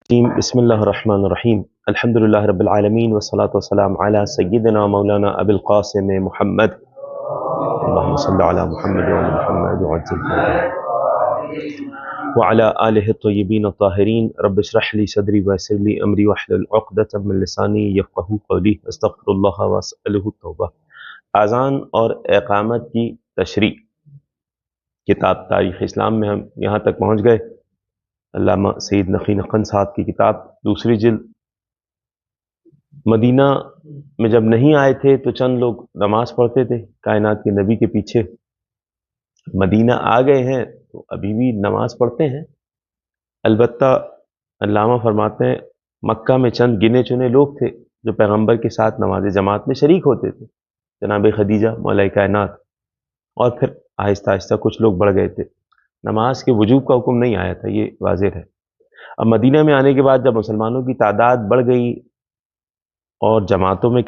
بسم اللہ الرحمن الرحیم الحمد للہ رب العالمین والصلاة والسلام علی سیدنا مولانا ابی القاسم محمد اللہم صلی علی محمد وعلی محمد وعلی آلہ الطیبین الطاہرین رب اشرح لی صدری ویسر لی امری واحلل عقدۃ من لسانی یفقہوا قولی استغفر اللہ واسألہ التوبہ۔ اذان اور اقامت کی تشریح کتاب تاریخ اسلام میں ہم یہاں تک پہنچ گئے۔ علامہ سید نقی نقن صاحب کی کتاب دوسری جلد۔ مدینہ میں جب نہیں آئے تھے تو چند لوگ نماز پڑھتے تھے کائنات کے نبی کے پیچھے۔ مدینہ آ گئے ہیں تو ابھی بھی نماز پڑھتے ہیں، البتہ علامہ فرماتے ہیں مکہ میں چند گنے چنے لوگ تھے جو پیغمبر کے ساتھ نماز جماعت میں شریک ہوتے تھے، جناب خدیجہ مولا کائنات، اور پھر آہستہ آہستہ کچھ لوگ بڑھ گئے تھے۔ نماز کے وجوب کا حکم نہیں آیا تھا، یہ واضح ہے۔ اب مدینہ میں آنے کے بعد جب مسلمانوں کی تعداد بڑھ گئی اور جماعتوں میں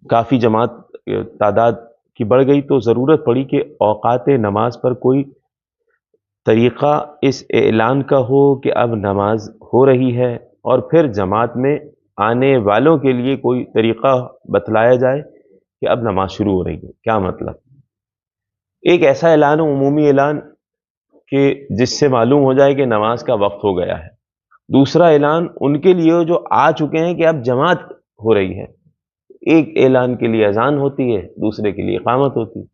کافی جماعت تعداد کی بڑھ گئی تو ضرورت پڑی کہ اوقات نماز پر کوئی طریقہ اس اعلان کا ہو کہ اب نماز ہو رہی ہے، اور پھر جماعت میں آنے والوں کے لیے کوئی طریقہ بتلایا جائے کہ اب نماز شروع ہو رہی ہے۔ کیا مطلب؟ ایک ایسا اعلان ہو، عمومی اعلان، کہ جس سے معلوم ہو جائے کہ نماز کا وقت ہو گیا ہے۔ دوسرا اعلان ان کے لیے ہو جو آ چکے ہیں کہ اب جماعت ہو رہی ہے۔ ایک اعلان کے لیے اذان ہوتی ہے، دوسرے کے لیے اقامت ہوتی ہے۔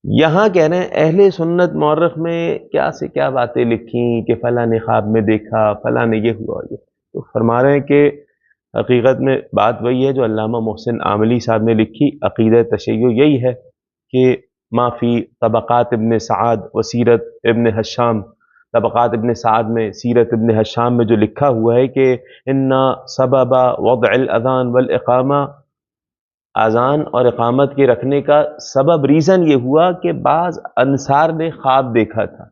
یہاں کہہ رہے ہیں اہل سنت مورخ میں کیا سے کیا باتیں لکھیں کہ فلاں نے خواب میں دیکھا، فلاں نے یہ ہوا، یہ تو فرما رہے ہیں کہ حقیقت میں بات وہی ہے جو علامہ محسن عاملی صاحب نے لکھی۔ عقیدہ تشیع یہی ہے کہ ما فی طبقات ابن سعد و سیرت ابن حشام، طبقات ابن سعد میں، سیرت ابن حشام میں جو لکھا ہوا ہے کہ ان سبب وضع الاذان والاقامہ، اذان اور اقامت کے رکھنے کا سبب، ریزن یہ ہوا کہ بعض انصار نے خواب دیکھا تھا۔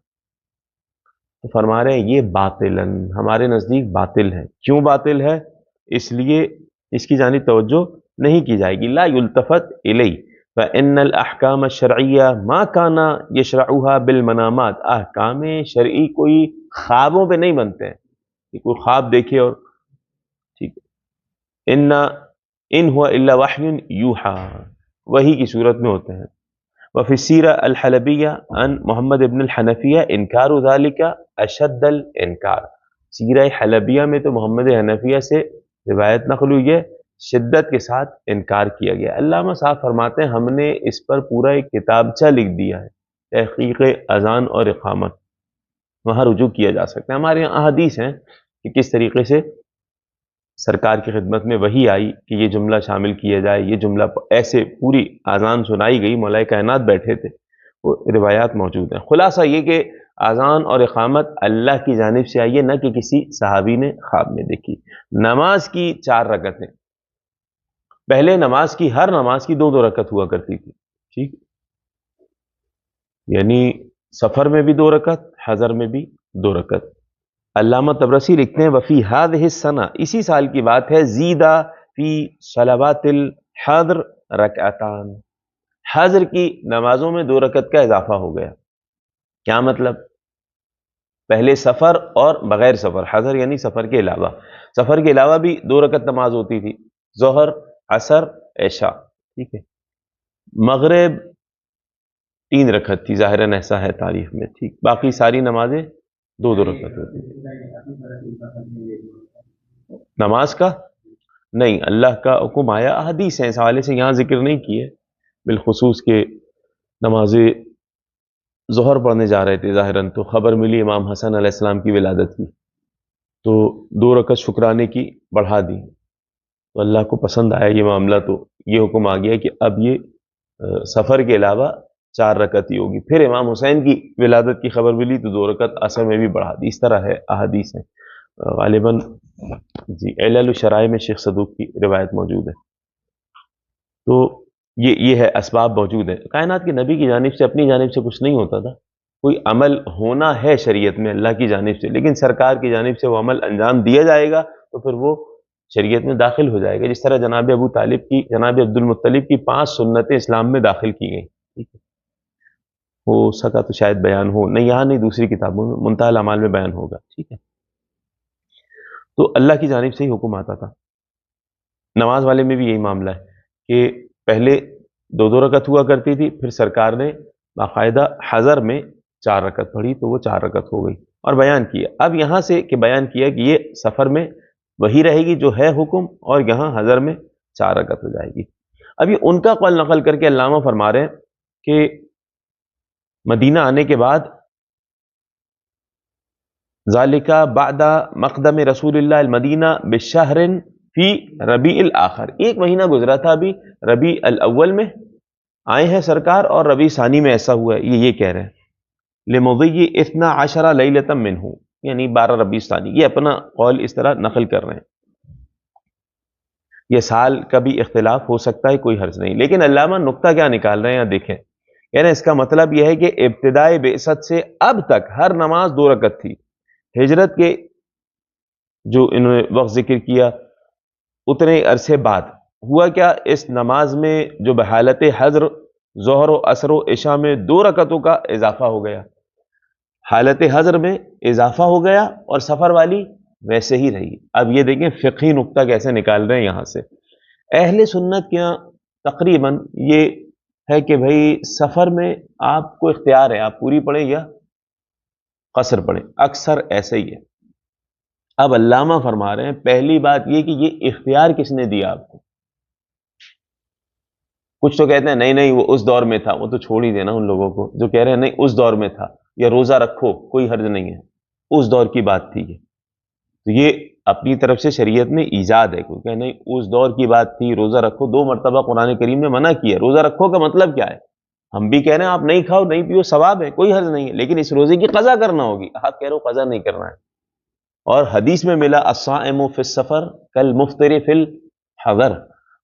تو فرما رہے ہیں یہ باطلاً، ہمارے نزدیک باطل ہے۔ کیوں باطل ہے؟ اس لیے اس کی جانب توجہ نہیں کی جائے گی۔ لا یلتفت الیہ فإن الأحکام الشرعیہ ما کان یشرعها بالمنامات، احکام شرعی کوئی خوابوں پہ نہیں بنتے ہیں کہ کوئی خواب دیکھے اور ٹھیک ان هو الا وحی یوحا، وحی کی صورت میں ہوتے ہیں۔ وفی السیرہ الحلبیہ عن محمد ابن الحنفیہ انکار ذلک اشد الانکار، سیرہ حلبیہ میں تو محمد حنفیہ سے روایت نقل ہوئی ہے، شدت کے ساتھ انکار کیا گیا۔ علامہ صاحب فرماتے ہیں ہم نے اس پر پورا ایک کتابچہ لکھ دیا ہے، تحقیق اذان اور اقامت، وہاں رجوع کیا جا سکتا ہے۔ ہمارے یہاں احادیث ہیں کہ کس طریقے سے سرکار کی خدمت میں وحی آئی کہ یہ جملہ شامل کیا جائے، یہ جملہ ایسے پوری اذان سنائی گئی، مولا کائنات بیٹھے تھے، وہ روایات موجود ہیں۔ خلاصہ یہ کہ اذان اور اقامت اللہ کی جانب سے آئی ہے، نہ کہ کسی صحابی نے خواب میں دیکھی۔ نماز کی 4 رکعتیں، پہلے نماز کی ہر نماز کی 2 رکعت ہوا کرتی تھی، ٹھیک، یعنی سفر میں بھی 2 رکعت، حضر میں بھی 2 رکعت۔ علامہ طبرسی لکھتے ہیں وفی هذه السنہ، اسی سال کی بات ہے، زیدہ فی صلوات الحضر رکعتان، حضر کی نمازوں میں 2 رکعت کا اضافہ ہو گیا۔ کیا مطلب؟ پہلے سفر اور بغیر سفر، حضر یعنی سفر کے علاوہ، سفر کے علاوہ بھی 2 رکعت نماز ہوتی تھی، ظہر، عصر، عشاء، ٹھیک ہے۔ مغرب 3 رکعت تھی، ظاہراً ایسا ہے تاریخ میں، ٹھیک، باقی ساری نمازیں 2 رکعت ہوتی تھی۔ نماز کا نہیں، اللہ کا حکم آیا، احادیث ہیں اس حوالے سے، یہاں ذکر نہیں کیے بالخصوص کہ نماز ظہر پڑھنے جا رہے تھے، ظاہراً تو خبر ملی امام حسن علیہ السلام کی ولادت کی، تو 2 رکعت شکرانے کی بڑھا دی، تو اللہ کو پسند آیا یہ معاملہ، تو یہ حکم آ گیا کہ اب یہ سفر کے علاوہ 4 رکعت ہی ہوگی۔ پھر امام حسین کی ولادت کی خبر ملی تو 2 رکعت عصر میں بھی بڑھا دی۔ اس طرح ہے، احادیث ہیں غالباً، جی، علل الشرائع میں شیخ صدوق کی روایت موجود ہے۔ تو یہ ہے، اسباب موجود ہیں۔ کائنات کے نبی کی جانب سے، اپنی جانب سے کچھ نہیں ہوتا تھا، کوئی عمل ہونا ہے شریعت میں اللہ کی جانب سے، لیکن سرکار کی جانب سے وہ عمل انجام دیا جائے گا تو پھر وہ شریعت میں داخل ہو جائے گا، جس طرح جناب ابو طالب کی، جناب عبد المطلب کی 5 سنتیں اسلام میں داخل کی گئیں، ٹھیک ہے۔ ہو سکا تو شاید بیان ہو، نہیں یہاں نہیں، دوسری کتابوں میں منتہی الاعمال میں بیان ہوگا، ٹھیک ہے۔ تو اللہ کی جانب سے ہی حکم آتا تھا۔ نماز والے میں بھی یہی معاملہ ہے کہ پہلے 2 رکعت ہوا کرتی تھی، پھر سرکار نے باقاعدہ حضر میں 4 رکعت پڑھی تو وہ 4 رکعت ہو گئی اور بیان کیا۔ اب یہاں سے کہ بیان کیا کہ یہ سفر میں وہی رہے گی جو ہے حکم، اور یہاں حضر میں 4 رکعت ہو جائے گی۔ اب یہ ان کا قول نقل کر کے علامہ فرما رہے ہیں کہ مدینہ آنے کے بعد ذالکہ بعد مقدم رسول اللہ المدینہ بشہر فی ربیع الاخر، 1 مہینہ گزرا تھا ابھی، ربیع الاول میں آئے ہیں سرکار اور ربیع ثانی میں ایسا ہوا ہے، یہ کہہ رہے ہیں لمضی 12 لیلۃ منہ، یعنی 12 ربیع ثانی، یہ اپنا قول اس طرح نقل کر رہے ہیں۔ یہ سال کا بھی اختلاف ہو سکتا ہے، کوئی حرج نہیں، لیکن علامہ نقطہ کیا نکال رہے ہیں یہاں دیکھیں، یعنی اس کا مطلب یہ ہے کہ ابتدائے بعثت سے اب تک ہر نماز 2 رکعت تھی۔ ہجرت کے جو انہوں نے وقت ذکر کیا اتنے عرصے بعد ہوا کیا، اس نماز میں جو بحالت حضر ظہر و عصر و عشاء میں 2 رکعتوں کا اضافہ ہو گیا، حالت حضر میں اضافہ ہو گیا اور سفر والی ویسے ہی رہی۔ اب یہ دیکھیں فقہی نقطہ کیسے نکال رہے ہیں یہاں سے۔ اہل سنت کے یہاں تقریباً یہ ہے کہ بھائی سفر میں آپ کو اختیار ہے، آپ پوری پڑھیں یا قصر پڑھیں، اکثر ایسے ہی ہے۔ اب علامہ فرما رہے ہیں پہلی بات یہ کہ یہ اختیار کس نے دیا آپ کو؟ کچھ تو کہتے ہیں نہیں نہیں وہ اس دور میں تھا، وہ تو چھوڑ ہی دینا ان لوگوں کو جو کہہ رہے ہیں نہیں اس دور میں تھا، یا روزہ رکھو کوئی حرج نہیں ہے، اس دور کی بات تھی یہ۔ تو یہ اپنی طرف سے شریعت میں ایجاد ہے، کیونکہ نہیں اس دور کی بات تھی، روزہ رکھو 2 مرتبہ قرآن کریم نے منع کیا ہے۔ روزہ رکھو کا مطلب کیا ہے؟ ہم بھی کہہ رہے ہیں آپ نہیں کھاؤ نہیں پیو، ثواب ہے، کوئی حرج نہیں ہے، لیکن اس روزے کی قضا کرنا ہوگی، آپ کہہ رہے ہو قضا نہیں کرنا ہے۔ اور حدیث میں ملا الصائم فی السفر کالمفطر فی الحضر،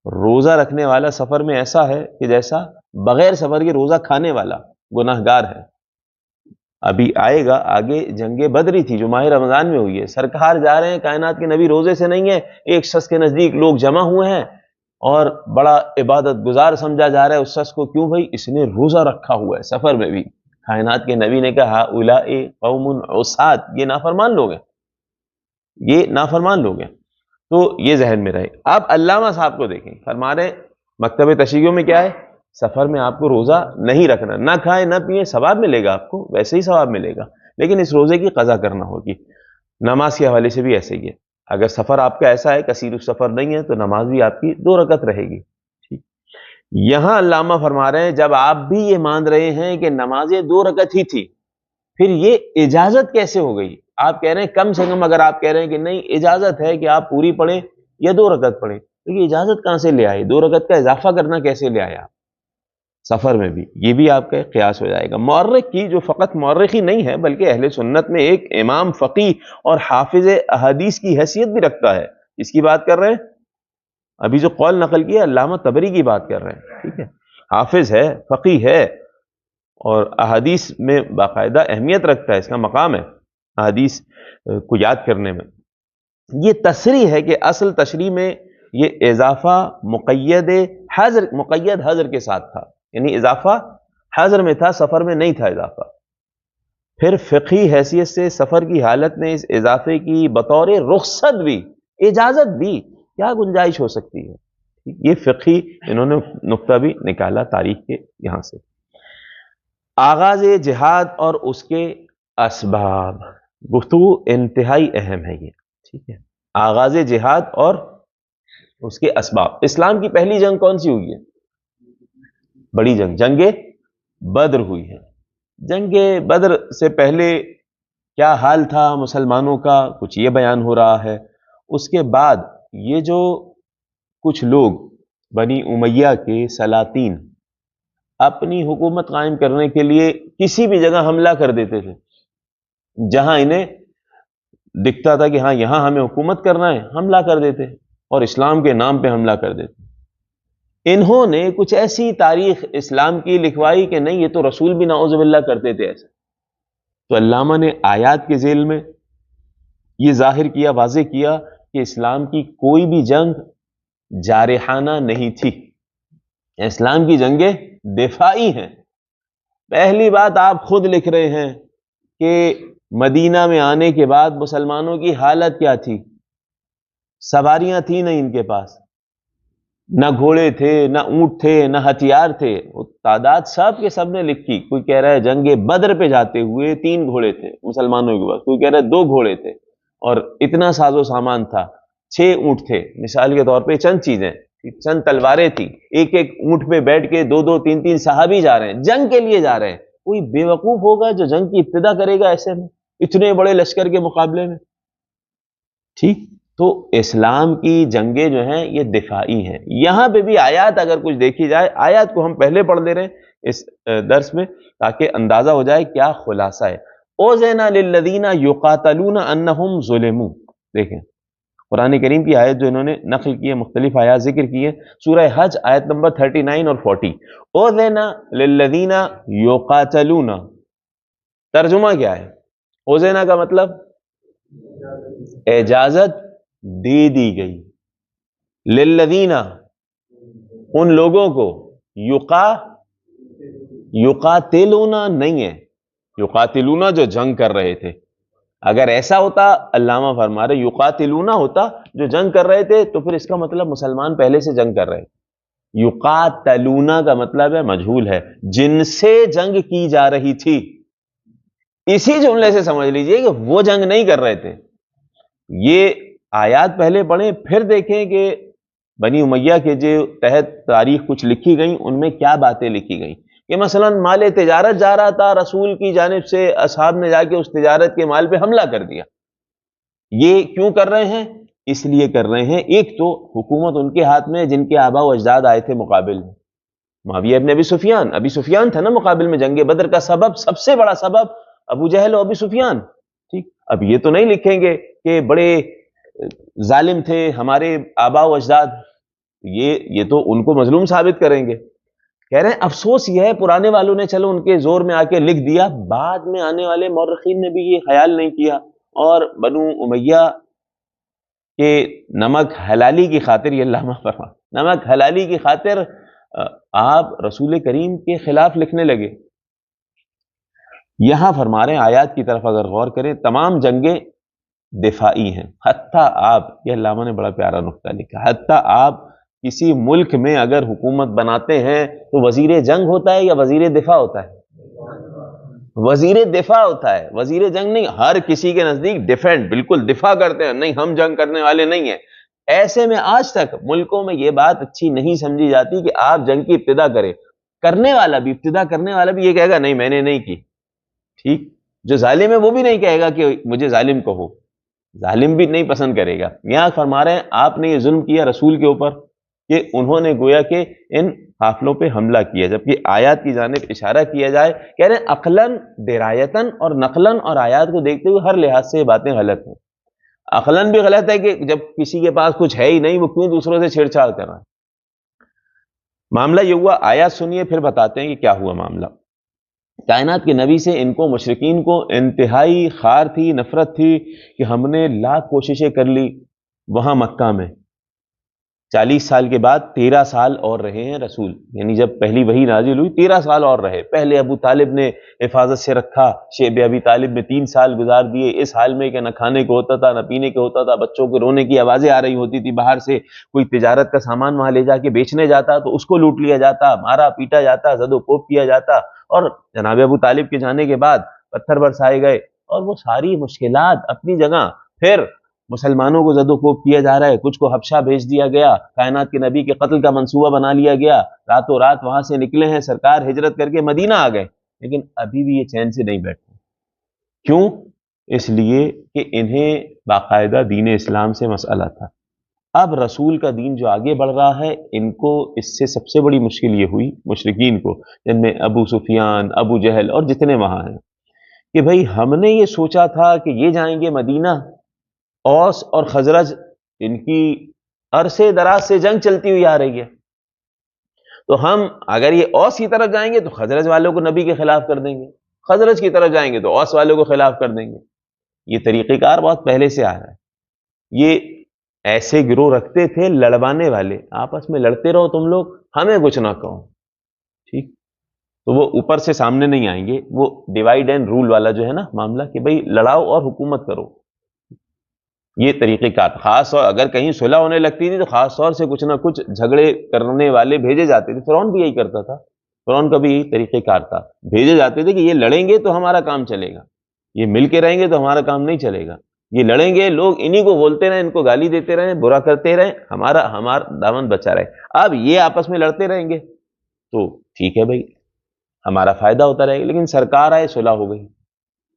روزہ رکھنے والا سفر میں ایسا ہے کہ جیسا بغیر سفر کے روزہ کھانے والا گناہگار ہے۔ ابھی آئے گا آگے جنگ بدری تھی جو ماہ رمضان میں ہوئی ہے، سرکار جا رہے ہیں، کائنات کے نبی روزے سے نہیں ہے، ایک شخص کے نزدیک لوگ جمع ہوئے ہیں اور بڑا عبادت گزار سمجھا جا رہا ہے اس شخص کو، کیوں بھائی اس نے روزہ رکھا ہوا ہے سفر میں بھی۔ کائنات کے نبی نے کہا اولئک قوم عصات، یہ نافرمان لوگ ہیں، یہ نافرمان لوگ ہیں۔ تو یہ ذہن میں رہے۔ آپ علامہ صاحب کو دیکھیں، فرما رہے مکتب تشیعوں میں کیا ہے، سفر میں آپ کو روزہ نہیں رکھنا، نہ کھائیں نہ پیئیں، ثواب ملے گا آپ کو، ویسے ہی ثواب ملے گا، لیکن اس روزے کی قضا کرنا ہوگی۔ نماز کے حوالے سے بھی ایسے ہی ہے، اگر سفر آپ کا ایسا ہے کثیر السفر نہیں ہے تو نماز بھی آپ کی 2 رکعت رہے گی۔ ٹھیک، یہاں علامہ فرما رہے ہیں جب آپ بھی یہ مان رہے ہیں کہ نمازیں 2 رکعت ہی تھی، پھر یہ اجازت کیسے ہو گئی؟ آپ کہہ رہے ہیں کم سے کم، اگر آپ کہہ رہے ہیں کہ نہیں اجازت ہے کہ آپ پوری پڑھیں یا 2 رکعت پڑھیں، تو یہ اجازت کہاں سے لے آئے؟ 2 رکعت کا اضافہ کرنا کیسے لے آیا سفر میں بھی؟ یہ بھی آپ کا قیاس ہو جائے گا۔ مورخ کی جو فقط مورخ ہی نہیں ہے بلکہ اہل سنت میں ایک امام فقیہ اور حافظ احادیث کی حیثیت بھی رکھتا ہے، اس کی بات کر رہے ہیں، ابھی جو قول نقل کیا علامہ طبری کی بات کر رہے ہیں، ٹھیک ہے، حافظ ہے، فقیہ ہے اور احادیث میں باقاعدہ اہمیت رکھتا ہے، اس کا مقام ہے احادیث کو یاد کرنے میں۔ یہ تصریح ہے کہ اصل تشریح میں یہ اضافہ مقید حضر کے ساتھ تھا، یعنی اضافہ حضر میں تھا، سفر میں نہیں تھا اضافہ۔ پھر فقہی حیثیت سے سفر کی حالت میں اس اضافے کی بطور رخصت بھی، اجازت بھی کیا گنجائش ہو سکتی ہے؟ یہ فقہی انہوں نے نقطہ بھی نکالا تاریخ کے یہاں سے۔ آغاز جہاد اور اس کے اسباب، گفتگو انتہائی اہم ہے یہ، ٹھیک ہے، آغاز جہاد اور اس کے اسباب۔ اسلام کی پہلی جنگ کون سی ہوئی ہے؟ بڑی جنگ، جنگ بدر ہوئی ہے۔ جنگ بدر سے پہلے کیا حال تھا مسلمانوں کا، کچھ یہ بیان ہو رہا ہے۔ اس کے بعد یہ جو کچھ لوگ بنی امیہ کے سلاطین اپنی حکومت قائم کرنے کے لیے کسی بھی جگہ حملہ کر دیتے تھے، جہاں انہیں دکھتا تھا کہ ہاں یہاں ہمیں حکومت کرنا ہے، حملہ کر دیتے اور اسلام کے نام پہ حملہ کر دیتے۔ انہوں نے کچھ ایسی تاریخ اسلام کی لکھوائی کہ نہیں یہ تو رسول بھی نعوذ باللہ کرتے تھے ایسا۔ تو علامہ نے آیات کے ذیل میں یہ ظاہر کیا، واضح کیا کہ اسلام کی کوئی بھی جنگ جارحانہ نہیں تھی، اسلام کی جنگیں دفاعی ہیں، پہلی بات آپ خود لکھ رہے ہیں کہ مدینہ میں آنے کے بعد مسلمانوں کی حالت کیا تھی؟ سواریاں تھیں نہیں ان کے پاس، نہ گھوڑے تھے، نہ اونٹ تھے، نہ ہتھیار تھے. وہ تعداد سب کے سب نے لکھی. کوئی کہہ رہا ہے جنگ بدر پہ جاتے ہوئے 3 گھوڑے تھے مسلمانوں کے پاس، کوئی کہہ رہا ہے 2 گھوڑے تھے، اور اتنا ساز و سامان تھا. 6 اونٹ تھے مثال کے طور پہ، چند چیزیں، چند تلواریں تھیں. ایک ایک اونٹ پہ بیٹھ کے 2 2 3 3 صحابی جا رہے ہیں، جنگ کے لیے جا رہے ہیں. کوئی بے وقوف ہوگا جو جنگ کی ابتدا کرے گا ایسے میں، اتنے بڑے لشکر کے مقابلے میں؟ ٹھیک. تو اسلام کی جنگیں جو ہیں یہ دفاعی ہیں. یہاں پہ بھی آیات اگر کچھ دیکھی جائے، آیات کو ہم پہلے پڑھ دے رہے ہیں اس درس میں تاکہ اندازہ ہو جائے کیا خلاصہ ہے. اوزینا للذین یقاتلون انہم ظلموا. دیکھیں قرآن کریم کی آیت جو انہوں نے نقل کی ہے، مختلف آیات ذکر کی ہے، سورہ حج آیت نمبر 39 اور 40. اوزینا للذین یقاتلون، ترجمہ کیا ہے؟ اوزینا کا مطلب اجازت دے دی گئی، للذین ان لوگوں کو، یقاتلون نہیں ہے، یقاتلون جو جنگ کر رہے تھے. اگر ایسا ہوتا، علامہ فرما رہے یقاتلون ہوتا جو جنگ کر رہے تھے، تو پھر اس کا مطلب مسلمان پہلے سے جنگ کر رہے. یقاتلون کا مطلب ہے مجہول ہے، جن سے جنگ کی جا رہی تھی. اسی جملے سے سمجھ لیجئے کہ وہ جنگ نہیں کر رہے تھے. یہ آیات پہلے پڑھیں، پھر دیکھیں کہ بنی امیہ کے جو تحت تاریخ کچھ لکھی گئیں ان میں کیا باتیں لکھی گئیں. کہ مثلا مال تجارت جا رہا تھا، رسول کی جانب سے اصحاب نے جا کے اس تجارت کے مال پہ حملہ کر دیا. یہ کیوں کر رہے ہیں؟ اس لیے کر رہے ہیں، ایک تو حکومت ان کے ہاتھ میں جن کے آبا و اجداد آئے تھے مقابل میں. معاویہ ابن ابی سفیان تھا نا مقابل میں. جنگ بدر کا سبب، سب سے بڑا سبب ابو جہل و ابی سفیان. ٹھیک. اب یہ تو نہیں لکھیں گے کہ بڑے ظالم تھے ہمارے آبا و اجداد، یہ تو ان کو مظلوم ثابت کریں گے. کہہ رہے ہیں افسوس یہ ہے پرانے والوں نے چلو ان کے زور میں آ کے لکھ دیا، بعد میں آنے والے مورخین نے بھی یہ خیال نہیں کیا، اور بنو امیہ کہ نمک حلالی کی خاطر، یہ علامہ فرما، نمک حلالی کی خاطر آپ رسول کریم کے خلاف لکھنے لگے. یہاں فرما رہے ہیں آیات کی طرف اگر غور کریں، تمام جنگیں دفاعی ہیں. حتیٰ آپ، یہ علامہ نے بڑا پیارا نقطہ لکھا، حتیٰ آپ کسی ملک میں اگر حکومت بناتے ہیں تو وزیر جنگ ہوتا ہے یا وزیر دفاع ہوتا ہے؟ وزیر دفاع ہوتا ہے، وزیر جنگ نہیں. ہر کسی کے نزدیک ڈیفینڈ، بالکل دفاع کرتے ہیں، نہیں ہم جنگ کرنے والے نہیں ہیں. ایسے میں آج تک ملکوں میں یہ بات اچھی نہیں سمجھی جاتی کہ آپ جنگ کی ابتدا کریں. کرنے والا بھی، ابتدا کرنے والا بھی یہ کہے گا نہیں میں نے نہیں کی. ٹھیک. جو ظالم ہے وہ بھی نہیں کہے گا کہ مجھے ظالم کہو، ظالم بھی نہیں پسند کرے گا. یہاں فرما رہے ہیں آپ نے یہ ظلم کیا رسول کے اوپر کہ انہوں نے گویا کہ ان قافلوں پہ حملہ کیا، جبکہ آیات کی جانب اشارہ کیا جائے. کہہ رہے ہیں عقلاً، درایتاً اور نقلاً، اور آیات کو دیکھتے ہوئے ہر لحاظ سے یہ باتیں غلط ہیں. عقلاً بھی غلط ہے کہ جب کسی کے پاس کچھ ہے ہی نہیں وہ کیوں دوسروں سے چھیڑ چھاڑ کر رہا ہے. معاملہ یہ ہوا، آیات سنیے پھر بتاتے ہیں کہ کیا ہوا معاملہ. کائنات کے نبی سے ان کو، مشرکین کو انتہائی خار تھی، نفرت تھی کہ ہم نے لاکھ کوششیں کر لی وہاں مکہ میں. 40 سال کے بعد 13 سال اور رہے ہیں رسول، یعنی جب پہلی وحی نازل ہوئی 13 سال اور رہے. پہلے ابو طالب نے حفاظت سے رکھا، شیب ابی طالب میں 3 سال گزار دیے اس حال میں کہ نہ کھانے کو ہوتا تھا نہ پینے کو ہوتا تھا. بچوں کے رونے کی آوازیں آ رہی ہوتی تھی باہر سے، کوئی تجارت کا سامان وہاں لے جا کے بیچنے جاتا تو اس کو لوٹ لیا جاتا، مارا پیٹا جاتا، زد و کوب کیا جاتا. اور جناب ابو طالب کے جانے کے بعد پتھر برسائے گئے، اور وہ ساری مشکلات اپنی جگہ. پھر مسلمانوں کو زد و کوب کیا جا رہا ہے، کچھ کو حبشہ بھیج دیا گیا، کائنات کے نبی کے قتل کا منصوبہ بنا لیا گیا، راتوں رات وہاں سے نکلے ہیں سرکار، ہجرت کر کے مدینہ آ گئے، لیکن ابھی بھی یہ چین سے نہیں بیٹھتے. کیوں؟ اس لیے کہ انہیں باقاعدہ دین اسلام سے مسئلہ تھا. اب رسول کا دین جو آگے بڑھ رہا ہے، ان کو اس سے سب سے بڑی مشکل یہ ہوئی مشرکین کو، جن میں ابو سفیان، ابو جہل اور جتنے وہاں ہیں، کہ بھئی ہم نے یہ سوچا تھا کہ یہ جائیں گے مدینہ، اوس اور خزرج ان کی عرصے دراز سے جنگ چلتی ہوئی آ رہی ہے، تو ہم اگر یہ اوس کی طرف جائیں گے تو خزرج والوں کو نبی کے خلاف کر دیں گے، خزرج کی طرف جائیں گے تو اوس والوں کو خلاف کر دیں گے. یہ طریقہ کار بہت پہلے سے آ رہا ہے. یہ ایسے گروہ رکھتے تھے لڑوانے والے، آپس میں لڑتے رہو تم لوگ، ہمیں کچھ نہ کہو. ٹھیک. تو وہ اوپر سے سامنے نہیں آئیں گے، وہ ڈیوائڈ اینڈ رول والا جو ہے نا معاملہ کہ بھئی لڑاؤ اور حکومت کرو، یہ طریقہ کار. خاص طور اگر کہیں صلح ہونے لگتی تھی تو خاص طور سے کچھ نہ کچھ جھگڑے کرنے والے بھیجے جاتے تھے. فرعون بھی یہی کرتا تھا، فرعون کا بھی یہی طریقہ کار تھا. بھیجے جاتے تھے کہ یہ لڑیں گے تو ہمارا کام چلے گا، یہ مل کے رہیں گے تو ہمارا کام نہیں چلے گا، یہ لڑیں گے، لوگ انہی کو بولتے رہیں، ان کو گالی دیتے رہیں، برا کرتے رہیں، ہمارا دامن بچا رہے. اب یہ آپس میں لڑتے رہیں گے تو ٹھیک ہے بھائی، ہمارا فائدہ ہوتا رہے گا. لیکن سرکار آئے، صلح ہو گئی.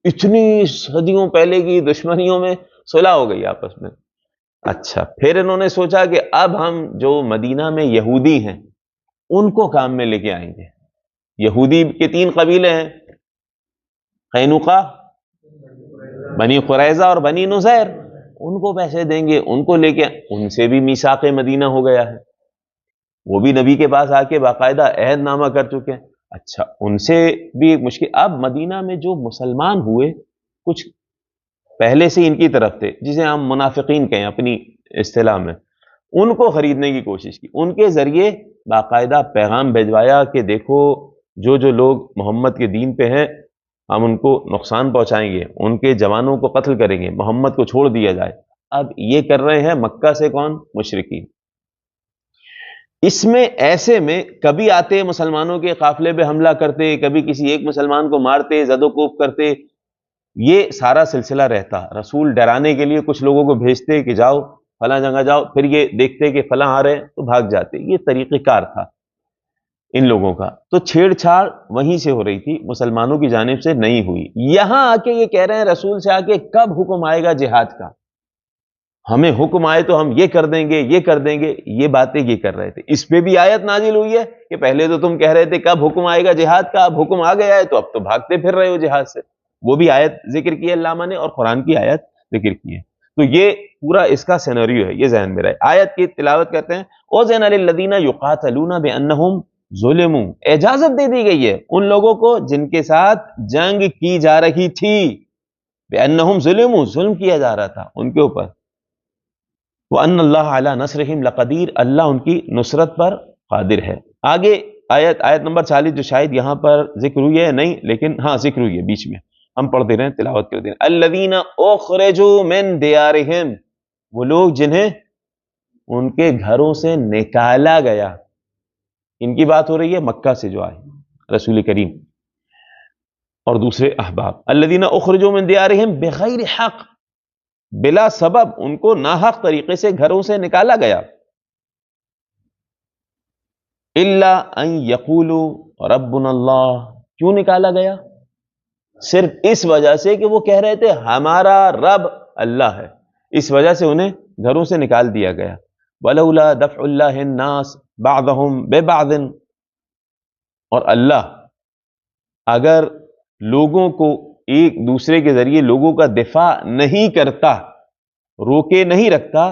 اتنی صدیوں پہلے کی دشمنیوں میں صلح ہو گئی آپس میں. اچھا، پھر انہوں نے سوچا کہ اب ہم جو مدینہ میں یہودی ہیں ان کو کام میں لے کے آئیں گے. یہودی کے 3 قبیلے ہیں، قینوقا، بنی قریظہ اور بنی نذیر. ان کو پیسے دیں گے، ان کو لے کے، ان سے بھی میثاق مدینہ ہو گیا ہے، وہ بھی نبی کے پاس آ کے باقاعدہ عہد نامہ کر چکے ہیں. اچھا، ان سے بھی ایک مشکل. اب مدینہ میں جو مسلمان ہوئے کچھ پہلے سے ان کی طرف تھے، جسے ہم منافقین کہیں اپنی اصطلاح میں، ان کو خریدنے کی کوشش کی. ان کے ذریعے باقاعدہ پیغام بھیجوایا کہ دیکھو جو لوگ محمد کے دین پہ ہیں ہم ان کو نقصان پہنچائیں گے، ان کے جوانوں کو قتل کریں گے، محمد کو چھوڑ دیا جائے. اب یہ کر رہے ہیں مکہ سے کون؟ مشرکین. اس میں ایسے میں کبھی آتے مسلمانوں کے قافلے پہ حملہ کرتے، کبھی کسی ایک مسلمان کو مارتے، زد و کوب کرتے. یہ سارا سلسلہ رہتا. رسول ڈرانے کے لیے کچھ لوگوں کو بھیجتے کہ جاؤ فلاں جگہ جاؤ، پھر یہ دیکھتے کہ فلاں آ رہے ہیں تو بھاگ جاتے. یہ طریقہ کار تھا ان لوگوں کا. تو چھیڑ چھاڑ وہیں سے ہو رہی تھی، مسلمانوں کی جانب سے نہیں ہوئی. یہاں آ کے یہ کہہ رہے ہیں رسول سے آ کے کب حکم آئے گا جہاد کا، ہمیں حکم آئے تو ہم یہ کر دیں گے، یہ کر دیں گے. یہ باتیں یہ کر رہے تھے. اس پہ بھی آیت نازل ہوئی ہے کہ پہلے تو تم کہہ رہے تھے کب حکم آئے گا جہاد کا، اب حکم آ گیا ہے تو اب تو بھاگتے پھر رہے ہو جہاد سے. وہ بھی آیت ذکر کی ہے علامہ نے، اور قرآن کی آیت ذکر کی ہے. تو یہ پورا اس کا سینریو ہے، یہ ذہن میں رہے. آیت کی تلاوت کرتے ہیں. اذن للذین یقاتلون بانہم ظلموا، اجازت دے دی گئی ہے ان لوگوں کو جن کے ساتھ جنگ کی جا رہی تھی. بانہم ظلموا، ظلم کیا جا رہا تھا ان کے اوپر. وَأَنَّ اللَّهَ عَلَىٰ نَصْرِهِمْ لَقَدِيرٌ، اللہ ان کی نصرت پر قادر ہے. آگے آیت نمبر 40 جو شاید یہاں پر ذکر ہوئی ہے نہیں، لیکن ہاں ذکر ہوئی ہے بیچ میں، ہم پڑھتے رہیں تلاوت کرتے ہیں. الَّذِينَ أُخْرِجُوا مِن دِيَارِهِمْ، وہ لوگ جنہیں ان کے گھروں سے نکالا گیا. ان کی بات ہو رہی ہے مکہ سے جو آئے رسول کریم اور دوسرے احباب. الَّذِينَ أُخْرِجُوا مِن دِيَارِهِمْ بِغَيْرِ حَقٍّ، بلا سبب ان کو ناحق طریقے سے گھروں سے نکالا گیا. الا ان یقولوا ربنا اللہ، کیوں نکالا گیا؟ صرف اس وجہ سے کہ وہ کہہ رہے تھے ہمارا رب اللہ ہے، اس وجہ سے انہیں گھروں سے نکال دیا گیا. ولولا دفع اللہ الناس بعضهم ببعض، اور اللہ اگر لوگوں کو ایک دوسرے کے ذریعے لوگوں کا دفاع نہیں کرتا، روکے نہیں رکھتا،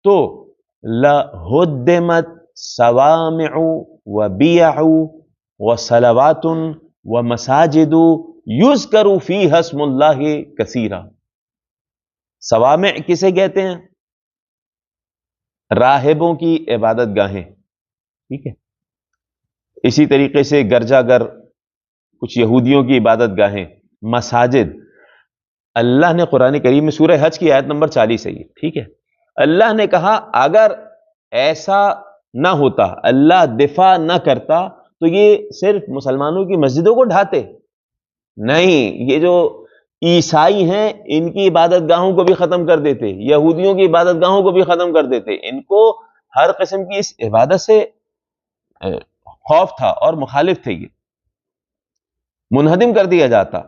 تو لَهُدِّمَتْ صَوَامِعُ وَبِيَعُ وَصَلَوَاتٌ وَمَسَاجِدُ يُذْكَرُ فِيهَا اسْمُ اللَّهِ كَثِيرًا. صوامع کسے کہتے ہیں؟ راہبوں کی عبادت گاہیں، ٹھیک ہے. اسی طریقے سے گرجا گر، کچھ یہودیوں کی عبادت گاہیں، مساجد. اللہ نے قرآن کریم میں سورہ حج کی آیت نمبر 40 ہے یہ، ٹھیک ہے. اللہ نے کہا اگر ایسا نہ ہوتا، اللہ دفاع نہ کرتا، تو یہ صرف مسلمانوں کی مسجدوں کو ڈھاتے نہیں، یہ جو عیسائی ہیں ان کی عبادت گاہوں کو بھی ختم کر دیتے، یہودیوں کی عبادت گاہوں کو بھی ختم کر دیتے. ان کو ہر قسم کی اس عبادت سے خوف تھا اور مخالف تھے، یہ منہدم کر دیا جاتا.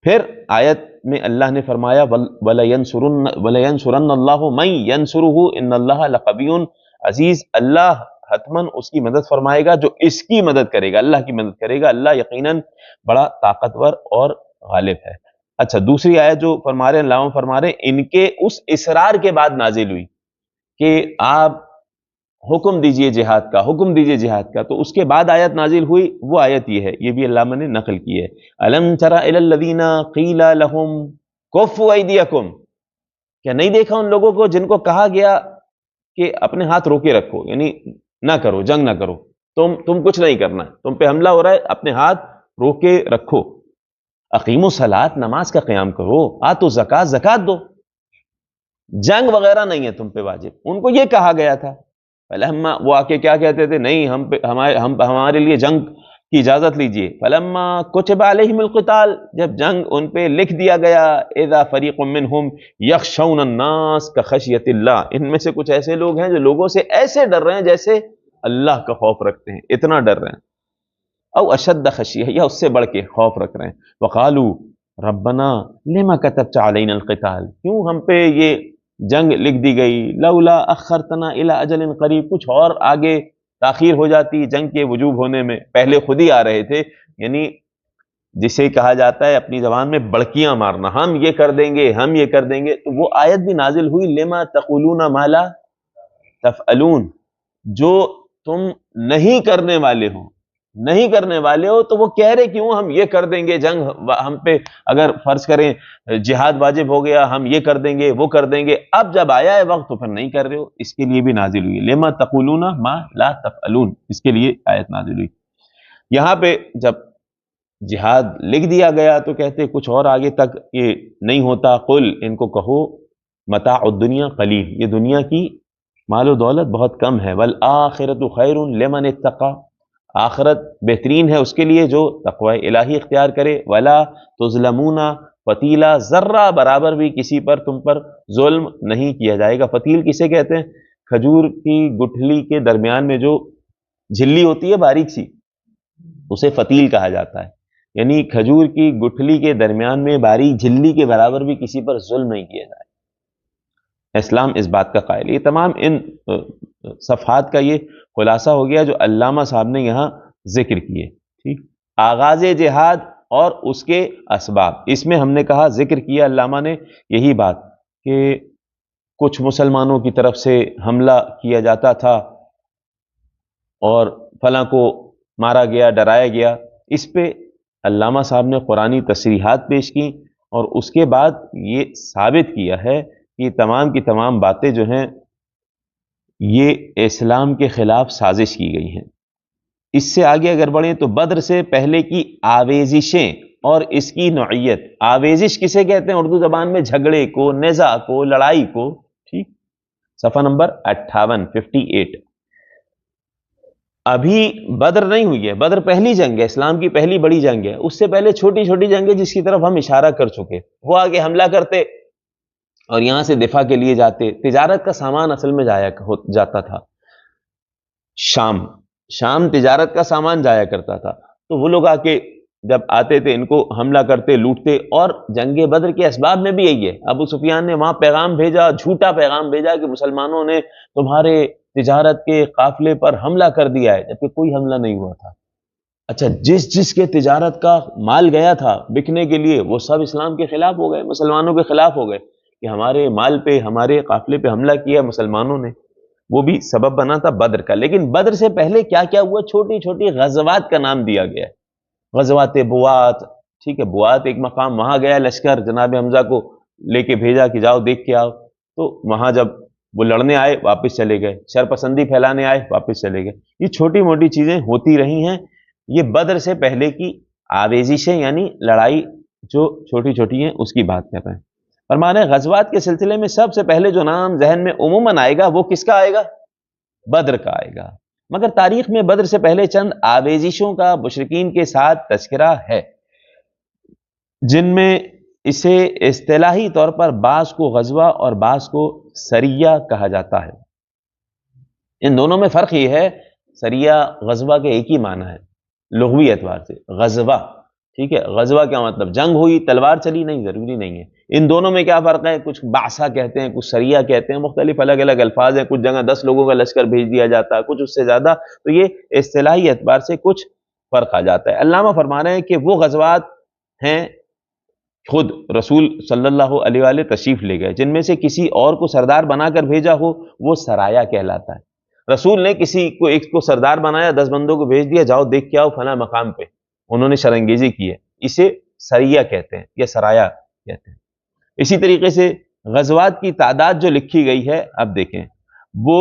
پھر آیت میں اللہ نے فرمایا وَلَيَنْصُرَنَّ اللَّهُ مَن يَنْصُرُهُ إِنَّ اللَّهَ لَقَوِيٌّ عزیز، اللہ حتماً اس کی مدد فرمائے گا جو اس کی مدد کرے گا، اللہ کی مدد کرے گا. اللہ یقیناً بڑا طاقتور اور غالب ہے. اچھا، دوسری آیت جو فرما رہے ہیں اللہ فرما رہے ہیں، ان کے اس اصرار کے بعد نازل ہوئی کہ آپ حکم دیجئے جہاد کا، حکم دیجئے جہاد کا. تو اس کے بعد آیت نازل ہوئی، وہ آیت یہ ہے، یہ بھی علامہ نے نقل کی ہے. الم تر الی الذین قیل لهم کفوا ایدیکم، کیا نہیں دیکھا ان لوگوں کو جن کو کہا گیا کہ اپنے ہاتھ روکے رکھو، یعنی نہ کرو، جنگ نہ کرو. تم کچھ نہیں کرنا ہے، تم پہ حملہ ہو رہا ہے، اپنے ہاتھ روک کے رکھو، اقیم الصلاۃ، نماز کا قیام کرو، آتو زکات، زکات دو، جنگ وغیرہ نہیں ہے تم پہ واجب۔ ان کو یہ کہا گیا تھا، فلما، وہ آ کے کیا کہتے تھے، نہیں ہمارے لیے جنگ کی اجازت لیجئے، فلما کتب علیہم القتال، جب جنگ ان پہ لکھ دیا گیا، اذا فریق منہم یخشون الناس کخشیۃ اللہ، ان میں سے کچھ ایسے لوگ ہیں جو لوگوں سے ایسے ڈر رہے ہیں جیسے اللہ کا خوف رکھتے ہیں، اتنا ڈر رہے ہیں، او اشد خشیہ، یا اس سے بڑھ کے خوف رکھ رہے ہیں، وقالو ربنا لما کتبت علینا القتال، کیوں ہم پہ یہ جنگ لکھ دی گئی، لولا اخرتنا الی اجل قریب، کچھ اور آگے تاخیر ہو جاتی جنگ کے وجوب ہونے میں، پہلے خود ہی آ رہے تھے، یعنی جسے کہا جاتا ہے اپنی زبان میں بڑکیاں مارنا، ہم یہ کر دیں گے، ہم یہ کر دیں گے، تو وہ آیت بھی نازل ہوئی، لما تقولون ما لا تفعلون، جو تم نہیں کرنے والے ہو، نہیں کرنے والے ہو تو وہ کہہ رہے کیوں ہم یہ کر دیں گے، جنگ ہم پہ اگر فرض کریں جہاد واجب ہو گیا ہم یہ کر دیں گے وہ کر دیں گے، اب جب آیا ہے وقت تو پھر نہیں کر رہے ہو، اس کے لیے بھی نازل ہوئی لما تقولون ما لا تفعلون، اس کے لیے آیت نازل ہوئی۔ یہاں پہ جب جہاد لکھ دیا گیا تو کہتے کچھ اور آگے تک یہ نہیں ہوتا، قل، ان کو کہو، متاع الدنیا قلیل، یہ دنیا کی مال و دولت بہت کم ہے، والآخرۃ خیر لمن اتقی، آخرت بہترین ہے اس کے لیے جو تقوی الہی اختیار کرے، ولا تظلمون فتیلا، ذرہ برابر بھی کسی پر تم پر ظلم نہیں کیا جائے گا۔ فتیل کسے کہتے ہیں؟ کھجور کی گٹھلی کے درمیان میں جو جھلی ہوتی ہے باریک سی، اسے فتیل کہا جاتا ہے، یعنی کھجور کی گٹھلی کے درمیان میں باریک جھلی کے برابر بھی کسی پر ظلم نہیں کیا جائے، اسلام اس بات کا قائل ہے۔ یہ تمام ان صفحات کا یہ خلاصہ ہو گیا جو علامہ صاحب نے یہاں ذکر کیے، ٹھیک۔ آغاز جہاد اور اس کے اسباب، اس میں ہم نے کہا ذکر کیا علامہ نے یہی بات کہ کچھ مسلمانوں کی طرف سے حملہ کیا جاتا تھا اور فلاں کو مارا گیا، ڈرایا گیا، اس پہ علامہ صاحب نے قرآنی تصریحات پیش کی اور اس کے بعد یہ ثابت کیا ہے کہ تمام کی تمام باتیں جو ہیں یہ اسلام کے خلاف سازش کی گئی ہیں۔ اس سے آگے اگر بڑھیں تو بدر سے پہلے کی آویزشیں اور اس کی نوعیت، آویزش کسے کہتے ہیں اردو زبان میں؟ جھگڑے کو، نزاع کو، لڑائی کو، ٹھیک۔ صفحہ نمبر 58 ابھی بدر نہیں ہوئی ہے، بدر پہلی جنگ ہے، اسلام کی پہلی بڑی جنگ ہے، اس سے پہلے چھوٹی چھوٹی جنگیں جس کی طرف ہم اشارہ کر چکے، وہ آگے حملہ کرتے اور یہاں سے دفاع کے لیے جاتے، تجارت کا سامان اصل میں جاتا تھا شام تجارت کا سامان جایا کرتا تھا، تو وہ لوگ آ کے جب آتے تھے ان کو حملہ کرتے، لوٹتے، اور جنگ بدر کے اسباب میں بھی یہی ہے، ابو سفیان نے وہاں پیغام بھیجا، جھوٹا پیغام بھیجا کہ مسلمانوں نے تمہارے تجارت کے قافلے پر حملہ کر دیا ہے، جبکہ کوئی حملہ نہیں ہوا تھا۔ اچھا، جس کے تجارت کا مال گیا تھا بکنے کے لیے وہ سب اسلام کے خلاف ہو گئے، مسلمانوں کے خلاف ہو گئے کہ ہمارے مال پہ، ہمارے قافلے پہ حملہ کیا مسلمانوں نے، وہ بھی سبب بنا تھا بدر کا۔ لیکن بدر سے پہلے کیا کیا ہوا؟ چھوٹی چھوٹی غزوات کا نام دیا گیا ہے، غزوات بوات، ٹھیک ہے، بوات ایک مقام، وہاں گیا لشکر، جناب حمزہ کو لے کے بھیجا کہ جاؤ دیکھ کے آؤ، تو وہاں جب وہ لڑنے آئے واپس چلے گئے، شرپسندی پھیلانے آئے واپس چلے گئے۔ یہ چھوٹی موٹی چیزیں ہوتی رہی ہیں، یہ بدر سے پہلے کی آویزشیں یعنی لڑائی جو چھوٹی چھوٹی ہیں اس کی بات کر رہے ہیں۔ فرمانے غزوات کے سلسلے میں سب سے پہلے جو نام ذہن میں عموماً آئے گا وہ کس کا آئے گا؟ بدر کا آئے گا، مگر تاریخ میں بدر سے پہلے چند آویزشوں کا مشرکین کے ساتھ تذکرہ ہے، جن میں اسے اصطلاحی طور پر بعض کو غزوہ اور بعض کو سریہ کہا جاتا ہے۔ ان دونوں میں فرق یہ ہے، سریہ غزوہ کے ایک ہی معنی ہے لغوی اعتبار سے، غزوہ، ٹھیک ہے، غزوہ کیا مطلب؟ جنگ ہوئی، تلوار چلی؟ نہیں، ضروری نہیں ہے۔ ان دونوں میں کیا فرق ہے؟ کچھ بعثہ کہتے ہیں، کچھ سریہ کہتے ہیں، مختلف الگ الگ الفاظ ہیں، کچھ جگہ 10 لوگوں کا لشکر بھیج دیا جاتا ہے، کچھ اس سے زیادہ، تو یہ اصطلاحی اعتبار سے کچھ فرق آ جاتا ہے۔ علامہ فرما رہے ہیں کہ وہ غزوات ہیں خود رسول صلی اللہ علیہ وآلہ تشریف لے گئے، جن میں سے کسی اور کو سردار بنا کر بھیجا ہو وہ سرایا کہلاتا ہے۔ رسول نے کسی کو ایک کو سردار بنایا، 10 بندوں کو بھیج دیا، جاؤ دیکھ کے آؤ فلاں مقام پہ، انہوں نے شرانگیزی کی ہے، اسے سریہ کہتے ہیں یا سرایا کہتے ہیں۔ اسی طریقے سے غزوات کی تعداد جو لکھی گئی ہے، اب دیکھیں وہ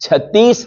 36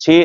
6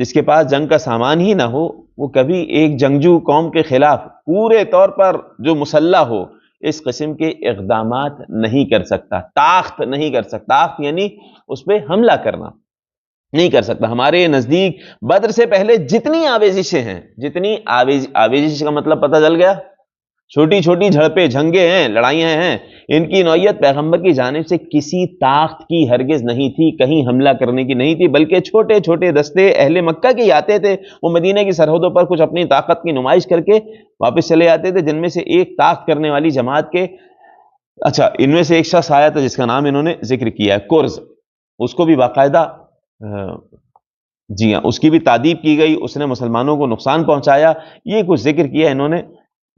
جس کے پاس جنگ کا سامان ہی نہ ہو، وہ کبھی ایک جنگجو قوم کے خلاف پورے طور پر جو مسلح ہو اس قسم کے اقدامات نہیں کر سکتا، طاقت نہیں کر سکتا۔ طاقت یعنی اس پہ حملہ کرنا نہیں کر سکتا۔ ہمارے نزدیک بدر سے پہلے جتنی آویزشیں ہیں، جتنی آویزش کا مطلب پتہ چل گیا، چھوٹی چھوٹی جھڑپیں، جھنگیں ہیں، لڑائیاں ہیں، ان کی نوعیت پیغمبر کی جانب سے کسی طاقت کی ہرگز نہیں تھی، کہیں حملہ کرنے کی نہیں تھی، بلکہ چھوٹے چھوٹے دستے اہل مکہ کے آتے تھے، وہ مدینہ کی سرحدوں پر کچھ اپنی طاقت کی نمائش کر کے واپس چلے آتے تھے، جن میں سے ایک طاقت کرنے والی جماعت کے، اچھا ان میں سے ایک شخص آیا تھا جس کا نام انہوں نے ذکر کیا ہے، کرز، اس کو بھی باقاعدہ جی ہاں اس کی بھی تعدیب کی گئی، اس نے مسلمانوں کو نقصان پہنچایا، یہ کچھ ذکر کیا انہوں نے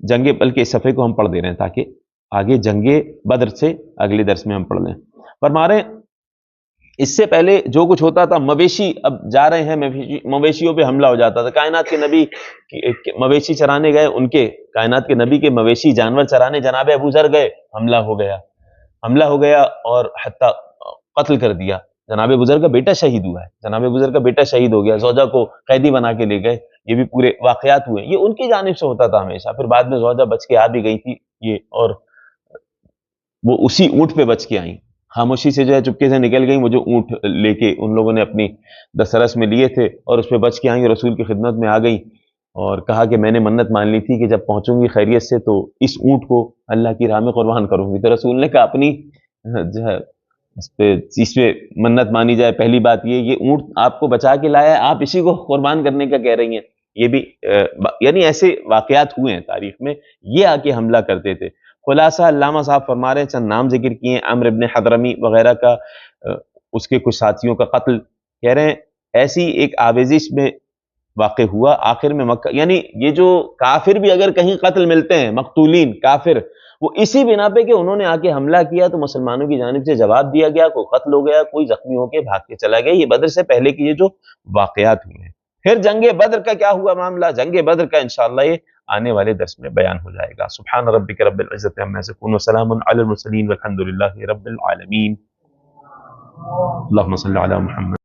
جنگ، بلکہ اس صفحے کو ہم پڑھ دے رہے ہیں تاکہ آگے جنگ بدر سے اگلے درس میں ہم پڑھ لیں۔ فرما رہے ہیں اس سے پہلے جو کچھ ہوتا تھا، مویشی اب جا رہے ہیں، مویشیوں پہ حملہ ہو جاتا تھا، کائنات کے نبی مویشی چرانے گئے، ان کے کائنات کے نبی کے مویشی جانور چرانے جناب ابو ذر گئے، حملہ ہو گیا اور حتیٰ قتل کر دیا۔ جناب ابو ذر کا بیٹا شہید ہوا ہے، جناب ابو ذر کا بیٹا شہید ہو گیا، زوجہ کو قیدی بنا کے لے گئے، یہ بھی پورے واقعات ہوئے، یہ ان کی جانب سے ہوتا تھا ہمیشہ۔ پھر بعد میں زوجہ بچ کے آ بھی گئی تھی یہ، اور وہ اسی اونٹ پہ بچ کے آئیں، خاموشی سے جو ہے چپکے سے نکل گئیں، وہ جو اونٹ لے کے ان لوگوں نے اپنی دسترس میں لیے تھے اور اس پہ بچ کے آئیں، رسول کی خدمت میں آ گئیں اور کہا کہ میں نے منت مان لی تھی کہ جب پہنچوں گی خیریت سے تو اس اونٹ کو اللہ کی راہ میں قربان کروں گی۔ تو رسول نے کہا اپنی جو ہے اس پہ منت مانی جائے، پہلی بات یہ اونٹ آپ کو بچا کے لایا ہے، آپ اسی کو قربان کرنے کا کہہ رہی ہیں، یہ بھی یعنی ایسے واقعات ہوئے ہیں تاریخ میں، یہ آ کے حملہ کرتے تھے۔ خلاصہ علامہ صاحب فرما رہے ہیں، چند نام ذکر کیے، عمرو ابن حضرمی وغیرہ کا، اس کے کچھ ساتھیوں کا قتل، کہہ رہے ہیں ایسی ایک آویزش میں واقع ہوا آخر میں مکہ، یعنی یہ جو کافر بھی اگر کہیں قتل ملتے ہیں، مقتولین کافر، وہ اسی بنا پہ کہ انہوں نے آ کے حملہ کیا تو مسلمانوں کی جانب سے جواب دیا گیا، کوئی قتل ہو گیا، کوئی زخمی ہو کے بھاگ کے چلا گیا۔ یہ بدر سے پہلے کی یہ جو واقعات ہوئے ہیں۔ پھر جنگ بدر کا کیا ہوا معاملہ، جنگ بدر کا انشاءاللہ یہ آنے والے درس میں بیان ہو جائے گا۔ سبحان ربک رب العزت عما یصفون وسلام علی المرسلین والحمد للہ رب العالمین۔ اللہم صل علی محمد۔